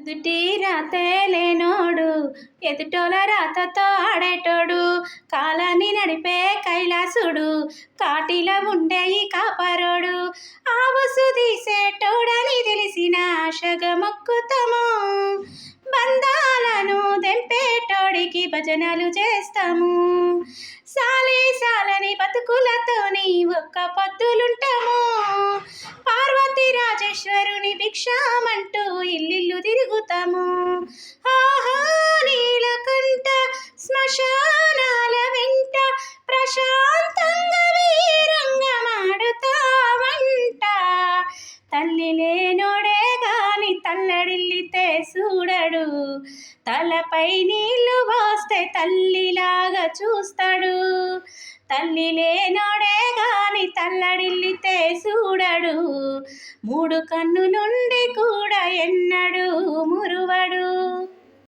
నుదుటి రాతేలేనోడు ఎదుటోల రాతతో ఆడేటోడు, కాలాన్ని నడిపే కైలాసుడు, కాటిలో ఉండే ఈ కాపరోడు, ఆవుసు తీసేటోడని తెలిసిన ఆశగా మొక్కుతాము, బంధాలను తెంపేటోడికి భజనలు చేస్తాము, సాలి సాలని బతుకులతోని ఒక్క పొద్దులుంటాము, పార్వతీ రాజేశ్వరుని భిక్షామంటూ ఇల్లిల్లు తిరుగుతాము. ఆహా నీలకంఠ శ్మశానాల వెంట ప్రశాంతంగా వీరంగమాడుతావంట, తల్లి లేనోడే గాని తల్లడిల్లితే చూడడు, తలపై నీళ్లు పోస్తే తల్లిలాగా చూస్తాడు, తల్లి లేనోడే గాని తల్లడిల్లితే చూడడు, మూడు కన్నులుండి కూడా ఎన్నడు